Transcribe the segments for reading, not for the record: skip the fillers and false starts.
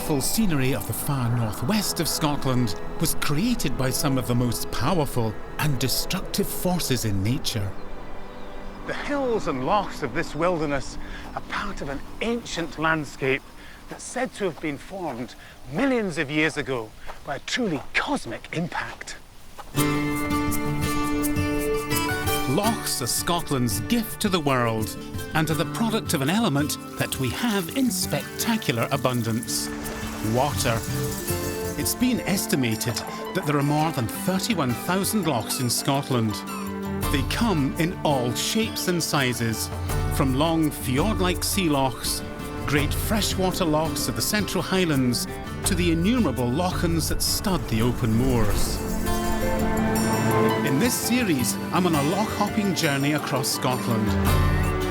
beautiful scenery of the far northwest of Scotland was created by some of the most powerful and destructive forces in nature. The hills and lochs of this wilderness are part of an ancient landscape that's said to have been formed millions of years ago by a truly cosmic impact. Lochs are Scotland's gift to the world and are the product of an element that we have in spectacular abundance: water. It's been estimated that there are more than 31,000 lochs in Scotland. They come in all shapes and sizes, from long fjord-like sea lochs, great freshwater lochs of the Central Highlands, to the innumerable lochans that stud the open moors. In this series, I'm on a loch-hopping journey across Scotland,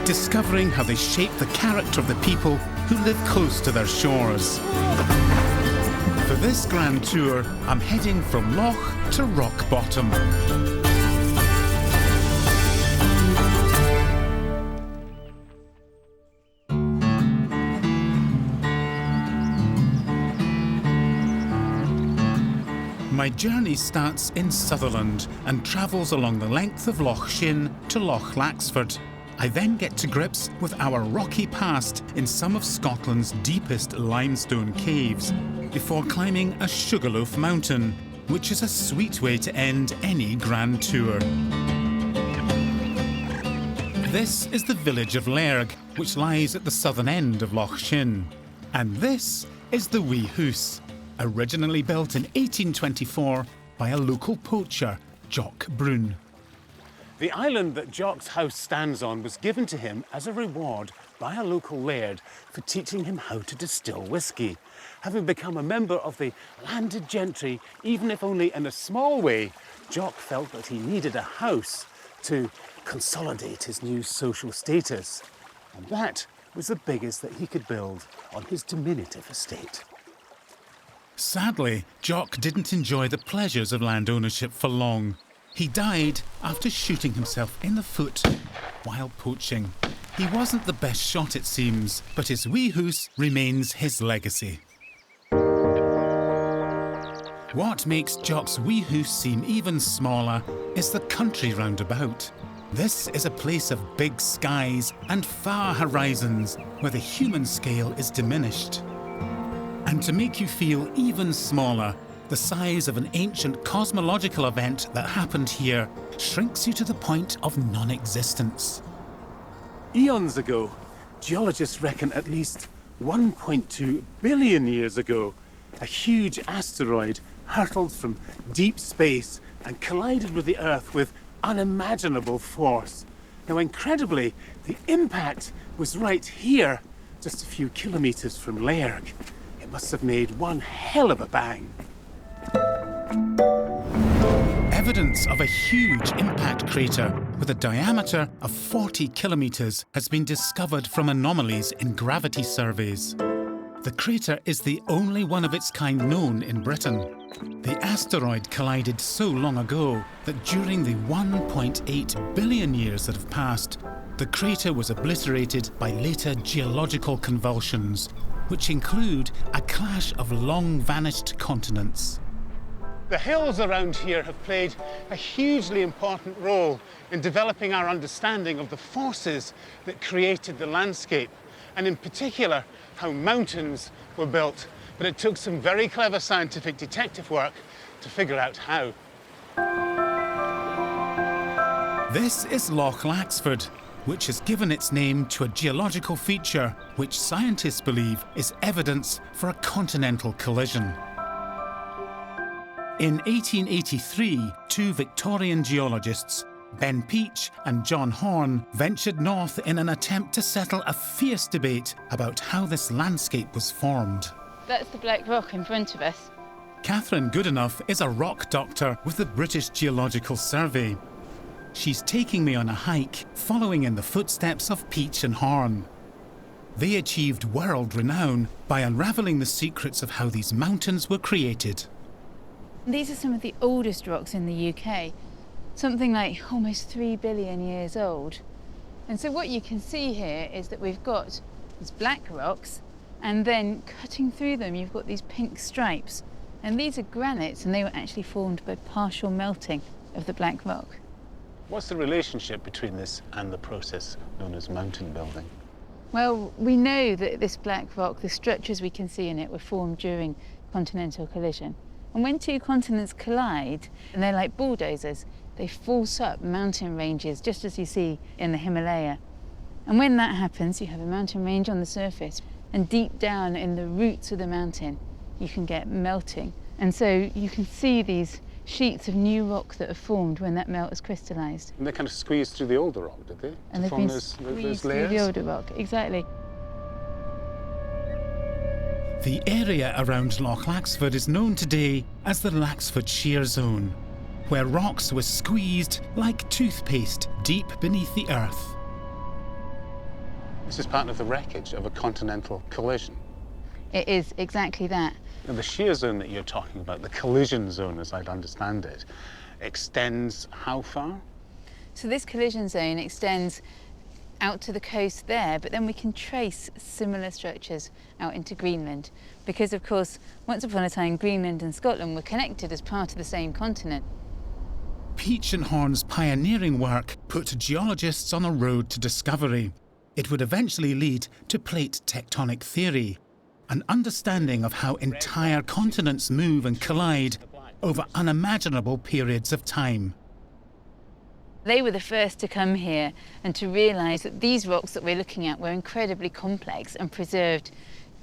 discovering how they shape the character of the people who live close to their shores. For this grand tour, I'm heading from loch to rock bottom. My journey starts in Sutherland and travels along the length of Loch Shin to Loch Laxford. I then get to grips with our rocky past in some of Scotland's deepest limestone caves before climbing a sugarloaf mountain, which is a sweet way to end any grand tour. This is the village of Lairg, which lies at the southern end of Loch Shin. And this is the Wee Hoose, originally built in 1824 by a local poacher, Jock Brune. The island that Jock's house stands on was given to him as a reward by a local laird for teaching him how to distill whisky. Having become a member of the landed gentry, even if only in a small way, Jock felt that he needed a house to consolidate his new social status. And that was the biggest that he could build on his diminutive estate. Sadly, Jock didn't enjoy the pleasures of land ownership for long. He died after shooting himself in the foot while poaching. He wasn't the best shot, it seems, but his wee hoose remains his legacy. What makes Jock's wee hoose seem even smaller is the country round about. This is a place of big skies and far horizons where the human scale is diminished. And to make you feel even smaller, the size of an ancient cosmological event that happened here shrinks you to the point of non-existence. Eons ago, geologists reckon at least 1.2 billion years ago, a huge asteroid hurtled from deep space and collided with the Earth with unimaginable force. Now, incredibly, the impact was right here, just a few kilometres from Lairg. It must have made one hell of a bang. Evidence of a huge impact crater with a diameter of 40 kilometres has been discovered from anomalies in gravity surveys. The crater is the only one of its kind known in Britain. The asteroid collided so long ago that during the 1.8 billion years that have passed, the crater was obliterated by later geological convulsions, which include a clash of long-vanished continents. The hills around here have played a hugely important role in developing our understanding of the forces that created the landscape, and in particular, how mountains were built. But it took some very clever scientific detective work to figure out how. This is Loch Laxford, which has given its name to a geological feature which scientists believe is evidence for a continental collision. In 1883, two Victorian geologists, Ben Peach and John Horne, ventured north in an attempt to settle a fierce debate about how this landscape was formed. That's the Black Rock in front of us. Catherine Goodenough is a rock doctor with the British Geological Survey. She's taking me on a hike, following in the footsteps of Peach and Horne. They achieved world renown by unravelling the secrets of how these mountains were created. These are some of the oldest rocks in the UK, something like almost 3 billion years old. And so what you can see here is that we've got these black rocks, And then cutting through them, you've got these pink stripes. And these are granites, and they were actually formed by partial melting of the black rock. What's the relationship between this and the process known as mountain building? Well, we know that this black rock, the structures we can see in it, were formed during continental collision. And when two continents collide, and they're like bulldozers, they force up mountain ranges, just as you see in the Himalaya. And when that happens, you have a mountain range on the surface, and deep down in the roots of the mountain, you can get melting. And so you can see these sheets of new rock that are formed when that melt is crystallised. And they kind of squeezed through the older rock, did they? And to they've form been those squeezed through layers? the older rock, exactly. The area around Loch Laxford is known today as the Laxford Shear Zone, where rocks were squeezed like toothpaste deep beneath the earth. This is part of the wreckage of a continental collision. It is exactly that. And the shear zone that you're talking about, the collision zone as I'd understand it, extends how far? So this collision zone extends out to the coast there, but then we can trace similar structures out into Greenland. Because of course, once upon a time, Greenland and Scotland were connected as part of the same continent. Peach and Horn's pioneering work put geologists on a road to discovery. It would eventually lead to plate tectonic theory, an understanding of how entire continents move and collide over unimaginable periods of time. They were the first to come here and to realise that these rocks that we're looking at were incredibly complex and preserved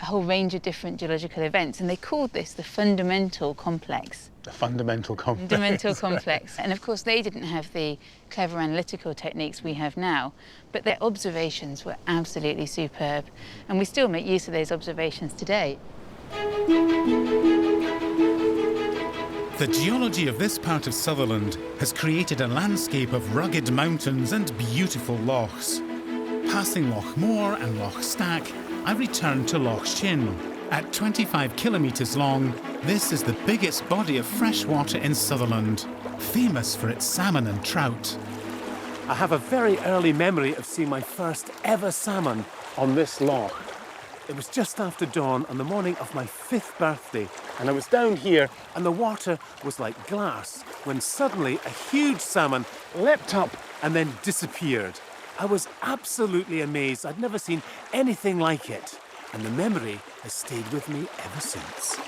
a whole range of different geological events. And they called this the fundamental complex. The fundamental complex. Fundamental complex. And of course, they didn't have the clever analytical techniques we have now, but their observations were absolutely superb. And we still make use of those observations today. The geology of this part of Sutherland has created a landscape of rugged mountains and beautiful lochs. Passing Loch Moor and Loch Stack, I return to Loch Shin. At 25 kilometres long, this is the biggest body of fresh water in Sutherland, famous for its salmon and trout. I have a very early memory of seeing my first ever salmon on this loch. It was just after dawn on the morning of my 5th birthday, and I was down here and the water was like glass when suddenly a huge salmon leapt up and then disappeared. I was absolutely amazed. I'd never seen anything like it, and the memory has stayed with me ever since.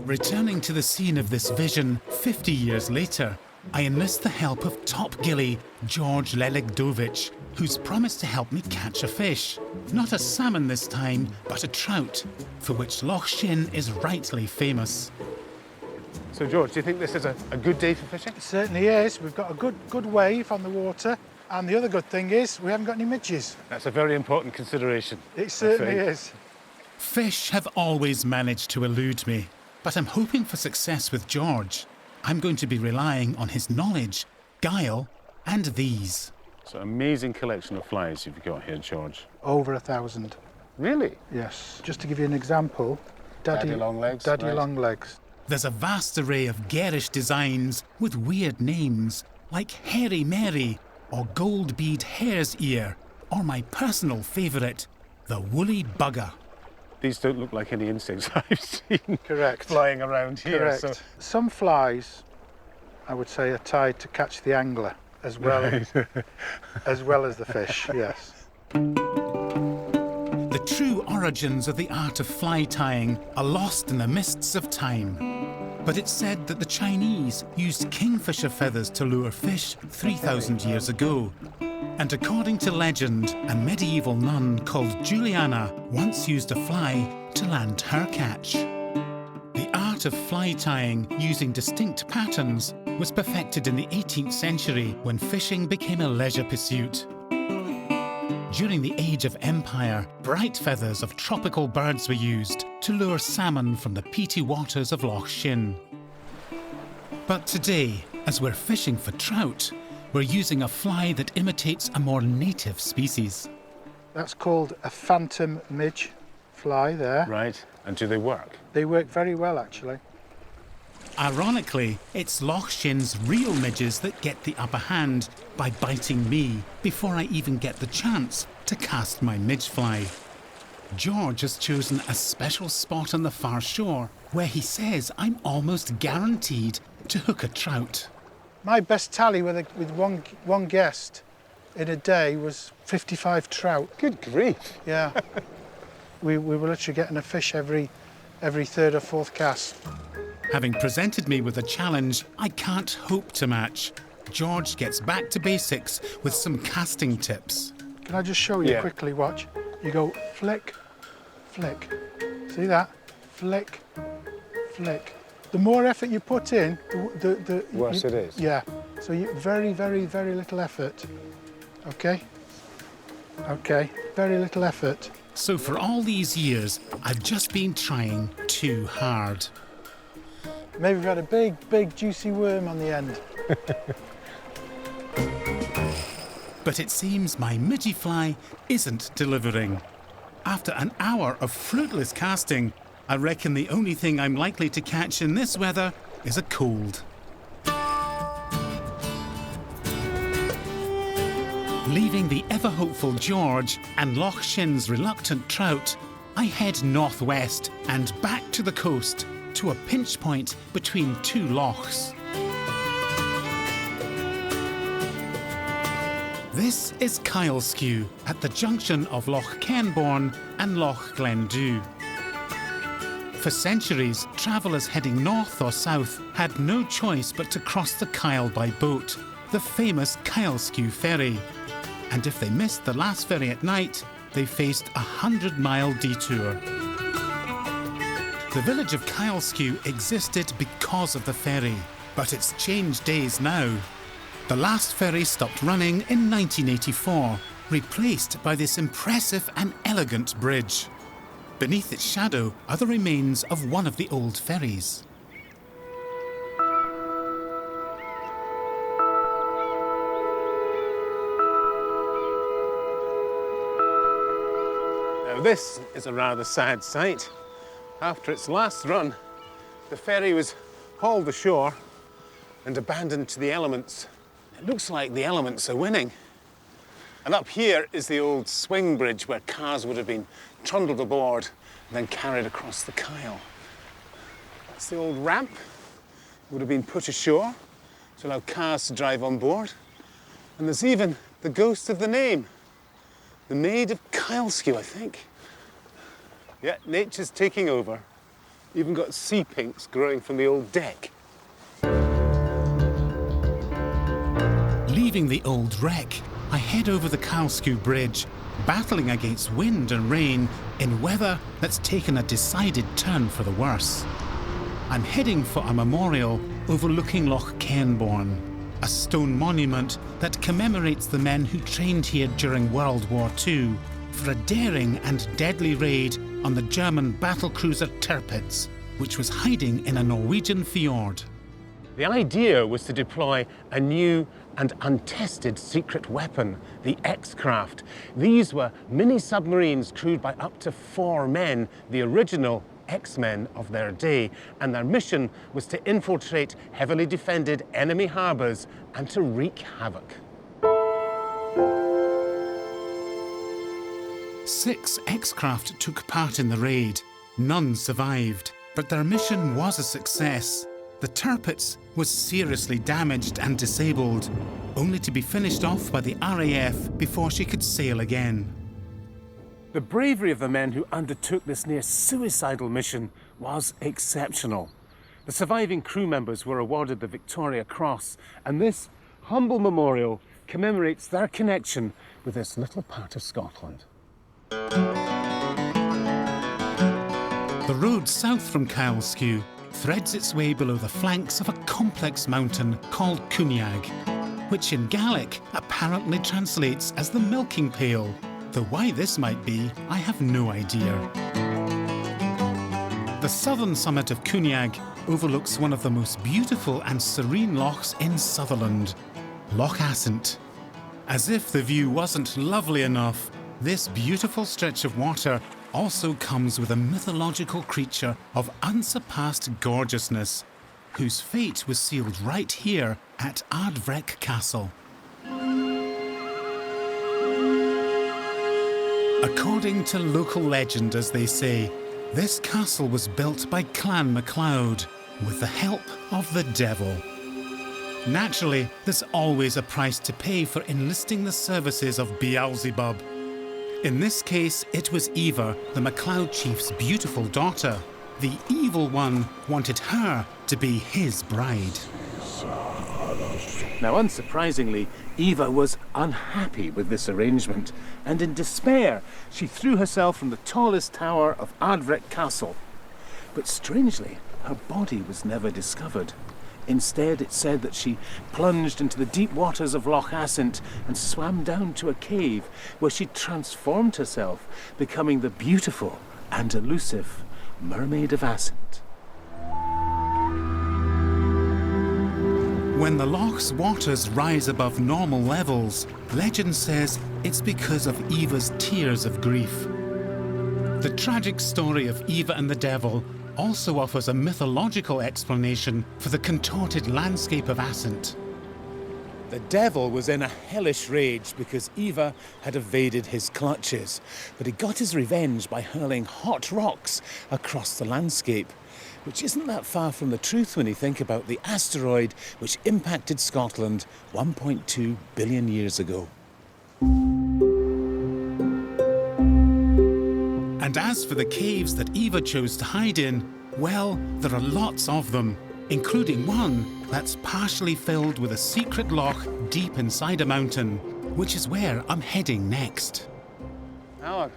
Returning to the scene of this vision 50 years later, I enlist the help of top gillie George Leligdovich, who's promised to help me catch a fish. Not a salmon this time, but a trout, for which Loch Shin is rightly famous. So George, do you think this is a good day for fishing? It certainly is. We've got a good wave on the water, and the other good thing is we haven't got any midges. That's a very important consideration. It certainly is. Fish have always managed to elude me, but I'm hoping for success with George. I'm going to be relying on his knowledge, guile, and these. So amazing collection of flies you've got here, George. Over 1,000. Really? Yes. Just to give you an example, Daddy longlegs, Daddy right. longlegs. There's a vast array of garish designs with weird names, like Hairy Mary, or Gold Bead Hare's Ear, or my personal favourite, the Woolly Bugger. These don't look like any insects I've seen Correct. flying around here. Correct. So. Some flies, I would say, are tied to catch the angler as well, as well as the fish, yes. The true origins of the art of fly tying are lost in the mists of time. But it's said that the Chinese used kingfisher feathers to lure fish 3,000 years ago. And according to legend, a medieval nun called Juliana once used a fly to land her catch. The art of fly tying using distinct patterns was perfected in the 18th century when fishing became a leisure pursuit. During the Age of Empire, bright feathers of tropical birds were used to lure salmon from the peaty waters of Loch Shin. But today, as we're fishing for trout, we're using a fly that imitates a more native species. That's called a phantom midge fly there. Right. And do they work? They work very well, actually. Ironically, it's Loch Shin's real midges that get the upper hand by biting me before I even get the chance to cast my midge fly. George has chosen a special spot on the far shore where he says I'm almost guaranteed to hook a trout. My best tally with one guest in a day was 55 trout. Good grief. Yeah. we were literally getting a fish every third or fourth cast. Having presented me with a challenge I can't hope to match, George gets back to basics with some casting tips. Can I just show you quickly? Watch. You go flick, flick. See that? Flick, flick. The more effort you put in, the worse it is. Yeah. So you very, very, very little effort. Okay? Okay. Very little effort. So for all these years, I've just been trying too hard. Maybe we've had a big, big, juicy worm on the end. But it seems my midgie fly isn't delivering. After an hour of fruitless casting, I reckon the only thing I'm likely to catch in this weather is a cold. Leaving the ever-hopeful George and Loch Shin's reluctant trout, I head northwest and back to the coast to a pinch point between two lochs. This is Kyleskew at the junction of Loch Kenborn and Loch Glendu. For centuries, travellers heading north or south had no choice but to cross the Kyle by boat, the famous Kyleskew ferry. And if they missed the last ferry at night, they faced a 100-mile detour. The village of Kyleskew existed because of the ferry, but it's changed days now. The last ferry stopped running in 1984, replaced by this impressive and elegant bridge. Beneath its shadow are the remains of one of the old ferries. Now this is a rather sad sight. After its last run, the ferry was hauled ashore and abandoned to the elements. It looks like the elements are winning. And up here is the old swing bridge where cars would have been trundled aboard and then carried across the Kyle. That's the old ramp. It would have been put ashore to allow cars to drive on board. And there's even the ghost of the name. The Maid of Kyleskew, I think. Yeah, nature's taking over. Even got sea pinks growing from the old deck. Leaving the old wreck, I head over the Kyleskew Bridge, battling against wind and rain in weather that's taken a decided turn for the worse. I'm heading for a memorial overlooking Loch Kenborn, a stone monument that commemorates the men who trained here during World War II for a daring and deadly raid on the German battlecruiser Tirpitz, which was hiding in a Norwegian fjord. The idea was to deploy a new and untested secret weapon, the X-Craft. These were mini-submarines crewed by up to 4 men, the original X-Men of their day, and their mission was to infiltrate heavily defended enemy harbours and to wreak havoc. 6 X-Craft took part in the raid. None survived, but their mission was a success. The Tirpitz was seriously damaged and disabled, only to be finished off by the RAF before she could sail again. The bravery of the men who undertook this near-suicidal mission was exceptional. The surviving crew members were awarded the Victoria Cross, and this humble memorial commemorates their connection with this little part of Scotland. The road south from Kyleskew threads its way below the flanks of a complex mountain called Cuniag, which in Gaelic apparently translates as the milking pail, though why this might be, I have no idea. The southern summit of Cuniag overlooks one of the most beautiful and serene lochs in Sutherland, Loch Assynt. As if the view wasn't lovely enough, this beautiful stretch of water also comes with a mythological creature of unsurpassed gorgeousness, whose fate was sealed right here at Ardvrek Castle. According to local legend, as they say, this castle was built by Clan MacLeod with the help of the devil. Naturally, there's always a price to pay for enlisting the services of Beelzebub. In this case, it was Eva, the MacLeod chief's beautiful daughter. The evil one wanted her to be his bride. Now, unsurprisingly, Eva was unhappy with this arrangement, and in despair, she threw herself from the tallest tower of Ardvret Castle. But strangely, her body was never discovered. Instead, it said that she plunged into the deep waters of Loch Assynt and swam down to a cave where she transformed herself, becoming the beautiful and elusive Mermaid of Assynt. When the Loch's waters rise above normal levels, legend says it's because of Eva's tears of grief. The tragic story of Eva and the devil also offers a mythological explanation for the contorted landscape of Assynt. The devil was in a hellish rage because Eva had evaded his clutches, but he got his revenge by hurling hot rocks across the landscape, which isn't that far from the truth when you think about the asteroid which impacted Scotland 1.2 billion years ago. And as for the caves that Eva chose to hide in, well, there are lots of them, including one that's partially filled with a secret loch deep inside a mountain, which is where I'm heading next. Alan,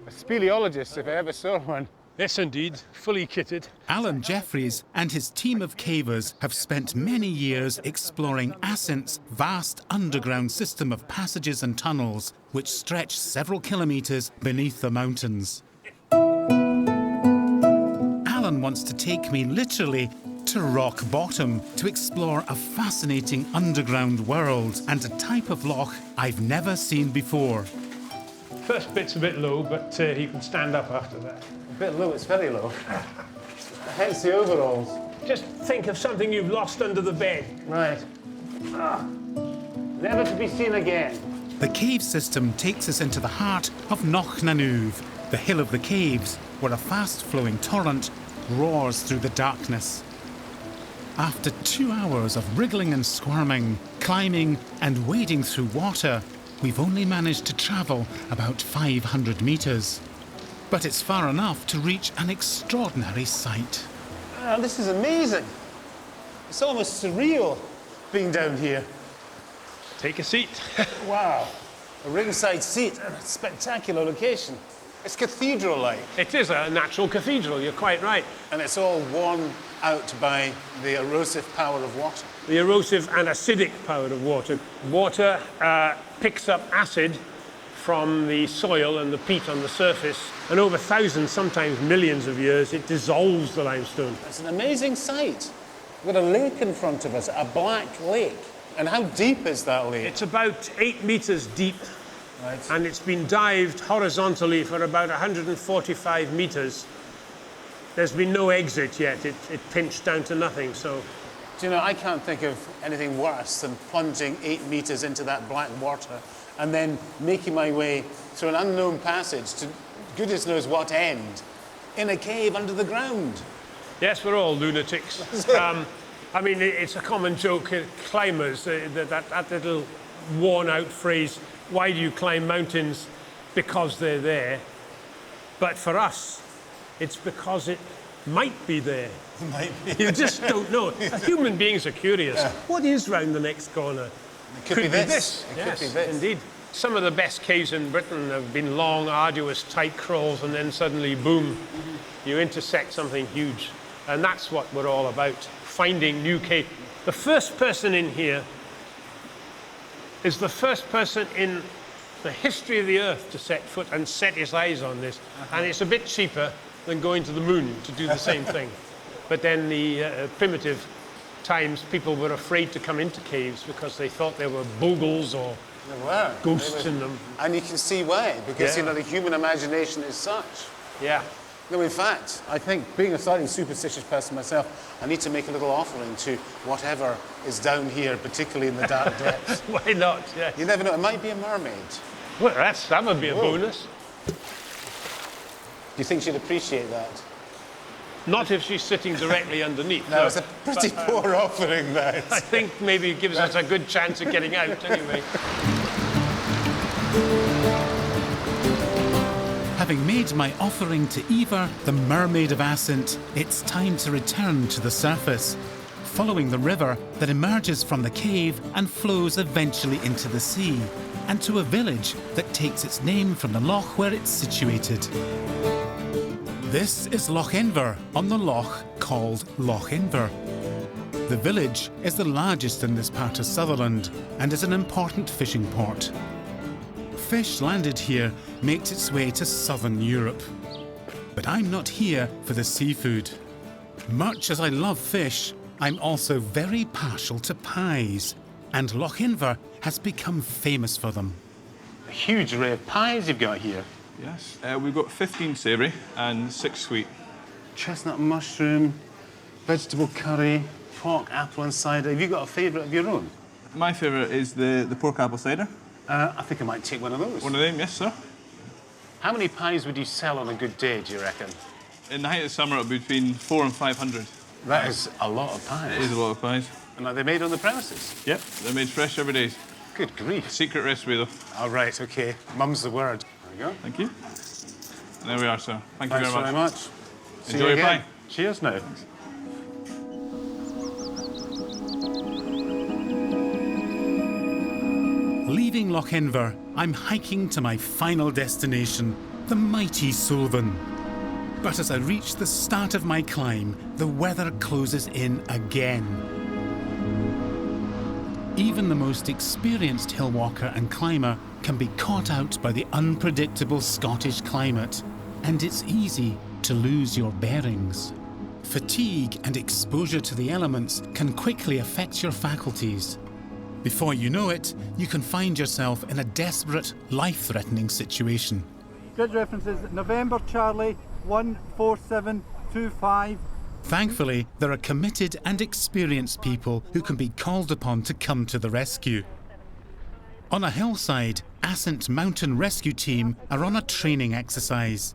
a speleologist if I ever saw one. Yes, indeed, fully kitted. Alan Jeffries and his team of cavers have spent many years exploring Assynt's vast underground system of passages and tunnels, which stretch several kilometres beneath the mountains. Alan wants to take me literally to rock bottom to explore a fascinating underground world and a type of loch I've never seen before. First bit's a bit low, but he can stand up after that. A bit low, it's very low. Hence the overalls. Just think of something you've lost under the bed. Right. Never to be seen again. The cave system takes us into the heart of Knocknanuv, the hill of the caves, where a fast-flowing torrent roars through the darkness. After 2 hours of wriggling and squirming, climbing and wading through water, we've only managed to travel about 500 metres. But it's far enough to reach an extraordinary sight. Oh, this is amazing. It's almost surreal being down here. Take a seat. Wow. A ringside seat and a spectacular location. It's cathedral-like. It is a natural cathedral, you're quite right. And it's all worn out by the erosive power of water. The erosive and acidic power of water. Water picks up acid from the soil and the peat on the surface, and over thousands, sometimes millions of years, it dissolves the limestone. It's an amazing sight. We've got a lake in front of us, a black lake. And how deep is that lake? It's about 8 metres deep, Right. and it's been dived horizontally for about 145 metres. There's been no exit yet. It pinched down to nothing, so... Do you know, I can't think of anything worse than plunging 8 metres into that black water and then making my way through an unknown passage to goodness knows what end in a cave under the ground. Yes, we're all lunatics. I mean, it's a common joke, climbers, that little worn-out phrase, why do you climb mountains? Because they're there. But for us, it's because it might be there. Might be. You just don't know. Human beings are curious. Yeah. What is round the next corner? It could be this. It Yes, could be this. indeed. Some of the best caves in Britain have been long, arduous, tight crawls, and then suddenly, boom, you intersect something huge. And that's what we're all about, finding new caves. The first person in here is the first person in the history of the Earth to set foot and set his eyes on this. And it's a bit cheaper than going to the moon to do the same thing. But then the primitive times, people were afraid to come into caves because they thought there were bogles or There were. ghosts They were. in them. And you can see why, because Yeah. you know the human imagination is such. Yeah. No, in fact, I think being a slightly superstitious person myself, I need to make a little offering to whatever is down here, particularly in the dark depths. Why not? Yeah. You never know, it might be a mermaid. Well, that would be a bonus. Do you think she'd appreciate that? Not if she's sitting directly underneath. No, it's a pretty poor offering, that. I think maybe it gives us a good chance of getting out anyway. Having made my offering to Eva, the mermaid of Ascent, it's time to return to the surface, following the river that emerges from the cave and flows eventually into the sea, and to a village that takes its name from the loch where it's situated. This is Lochinver, on the loch called Lochinver. The village is the largest in this part of Sutherland and is an important fishing port. Fish landed here makes its way to southern Europe. But I'm not here for the seafood. Much as I love fish, I'm also very partial to pies, and Lochinver has become famous for them. A huge array of pies you've got here. Yes, we've got 15 savoury and 6 sweet. Chestnut mushroom, vegetable curry, pork, apple and cider. Have you got a favourite of your own? My favourite is the pork apple cider. I think I might take one of those. One of them, yes, sir. How many pies would you sell on a good day, do you reckon? In the height of summer, it'll be between 400 and 500. That is a lot of pies. It is a lot of pies. And are they made on the premises? Yep, they're made fresh every day. Good grief. Secret recipe, though. All right, OK. Mum's the word. There we go. Thank you. And there we are, sir. Thank you Thanks very much. See Enjoy you your again. pie. Cheers now. Leaving Lochinver, I'm hiking to my final destination, the mighty Suilven. But as I reach the start of my climb, the weather closes in again. Even the most experienced hill walker and climber can be caught out by the unpredictable Scottish climate, and it's easy to lose your bearings. Fatigue and exposure to the elements can quickly affect your faculties. Before you know it, you can find yourself in a desperate, life-threatening situation. Grid references November Charlie 14725. Thankfully, there are committed and experienced people who can be called upon to come to the rescue. On a hillside, Ascent Mountain Rescue Team are on a training exercise.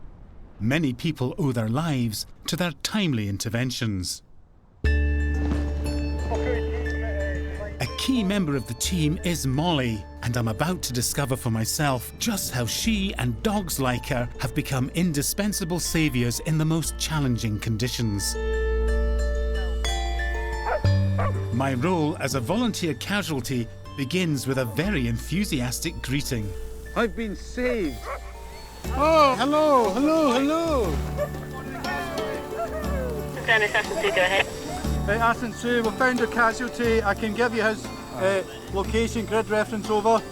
Many people owe their lives to their timely interventions. A key member of the team is Molly, and I'm about to discover for myself just how she and dogs like her have become indispensable saviours in the most challenging conditions. My role as a volunteer casualty begins with a very enthusiastic greeting. I've been saved. Oh, hello, hello, hello. Dennis, Aston 2, go ahead. Aston 2, we found a casualty. I can give you his location, grid reference over.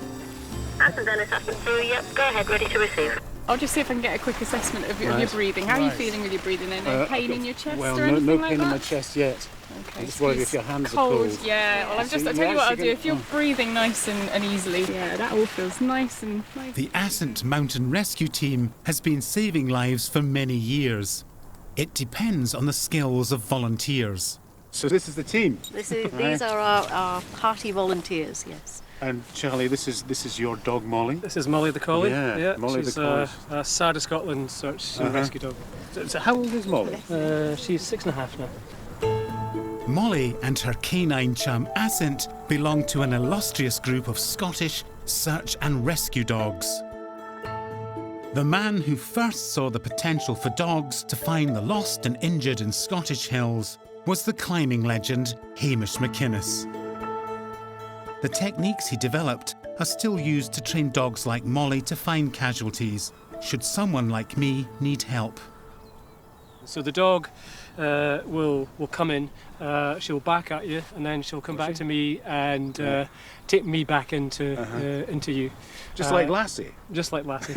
Aston Dennis, Aston 2, yep, go ahead, ready to receive. I'll just see if I can get a quick assessment of your breathing. How are you feeling with your breathing? Any pain in your chest or anything no like pain that? in my chest yet. Okay, I'm just worried if your hands cold. are cold. Yeah, well, I'll tell you what I'll do. If you're breathing nice and easily, yeah, that all feels nice and nice. The Ascent Mountain Rescue Team has been saving lives for many years. It depends on the skills of volunteers. So this is the team. These are our party volunteers, yes. And Charlie, this is your dog Molly. This is Molly the collie. Yeah, Molly she's the collie. a Sard of Scotland search and rescue dog. So how old is Molly? She's 6.5 now. Molly and her canine chum Ascent belong to an illustrious group of Scottish search and rescue dogs. The man who first saw the potential for dogs to find the lost and injured in Scottish hills was the climbing legend Hamish McInnes. The techniques he developed are still used to train dogs like Molly to find casualties, should someone like me need help. So the dog will come in, she'll back at you, and then she'll come back to me and take me back into you. Just like Lassie? Just like Lassie.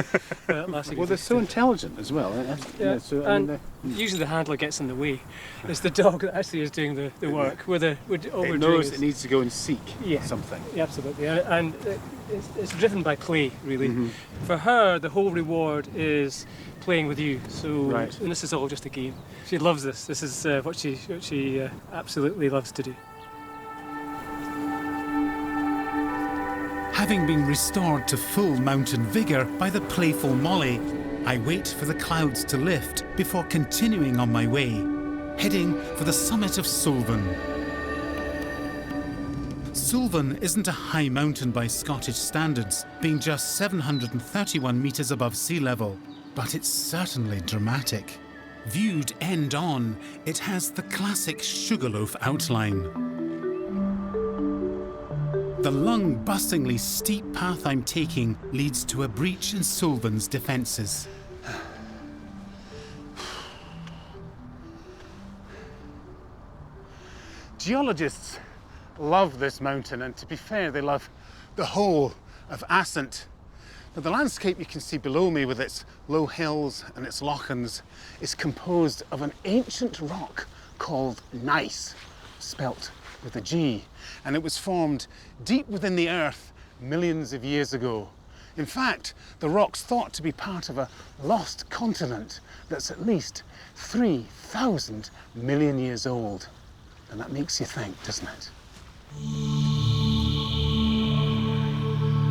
Lassie Well, they're so intelligent as well. Yeah, So, and usually the handler gets in the way. It's the dog that actually is doing the work. it knows it needs to go and seek something. Yeah, absolutely. And it's driven by play, really. For her, the whole reward is playing with you. So, and this is all just a game. She loves this. This is what she absolutely loves to do. Having been restored to full mountain vigour by the playful Molly, I wait for the clouds to lift before continuing on my way, heading for the summit of Suilven. Suilven isn't a high mountain by Scottish standards, being just 731 metres above sea level, but it's certainly dramatic. Viewed end on, it has the classic sugarloaf outline. The lung-bustingly steep path I'm taking leads to a breach in Suilven's defences. Geologists love this mountain, and to be fair, they love the whole of Assynt. But the landscape you can see below me with its low hills and its lochs is composed of an ancient rock called gneiss, spelt with a G, and it was formed deep within the earth millions of years ago. In fact, the rock's thought to be part of a lost continent that's at least 3,000 million years old. And that makes you think, doesn't it?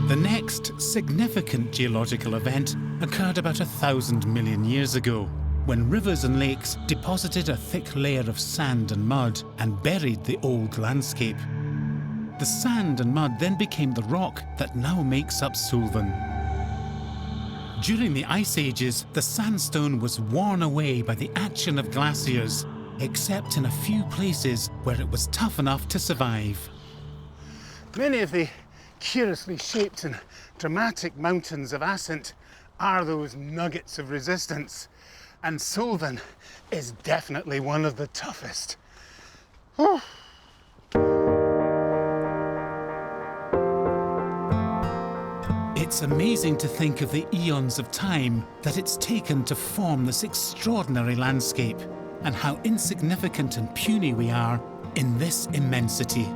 The next significant geological event occurred about 1,000 million years ago, when rivers and lakes deposited a thick layer of sand and mud and buried the old landscape. The sand and mud then became the rock that now makes up Suilven. During the Ice Ages, the sandstone was worn away by the action of glaciers, except in a few places where it was tough enough to survive. Many of the curiously shaped and dramatic mountains of Assynt are those nuggets of resistance, and Suilven is definitely one of the toughest. Oh. It's amazing to think of the eons of time that it's taken to form this extraordinary landscape, and how insignificant and puny we are in this immensity.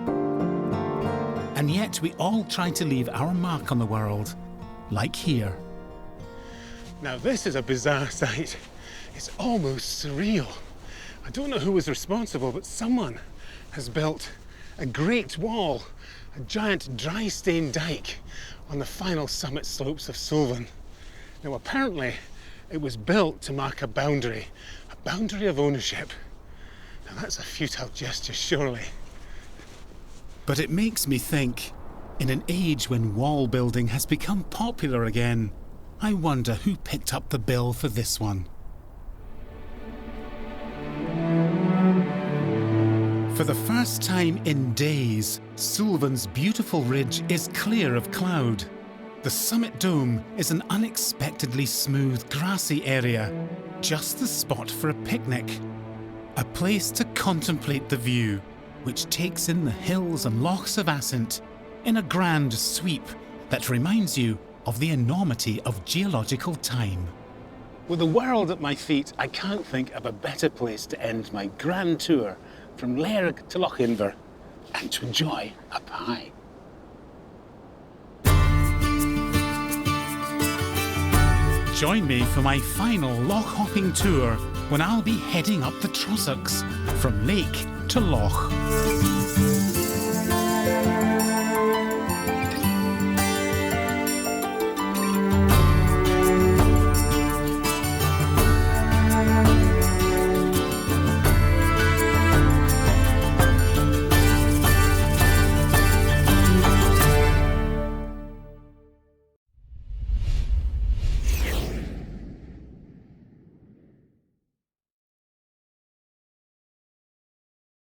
And yet we all try to leave our mark on the world, like here. Now this is a bizarre sight. It's almost surreal. I don't know who was responsible, but someone has built a great wall, a giant dry stone dike on the final summit slopes of Suilven. Now apparently it was built to mark a boundary of ownership. Now that's a futile gesture, surely. But it makes me think, in an age when wall building has become popular again, I wonder who picked up the bill for this one. For the first time in days, Suilven's beautiful ridge is clear of cloud. The summit dome is an unexpectedly smooth, grassy area, just the spot for a picnic. A place to contemplate the view, which takes in the hills and lochs of Assynt in a grand sweep that reminds you of the enormity of geological time. With the world at my feet, I can't think of a better place to end my grand tour from Lairg to Lochinver and to enjoy a pie. Join me for my final loch hopping tour when I'll be heading up the Trossachs from lake to loch.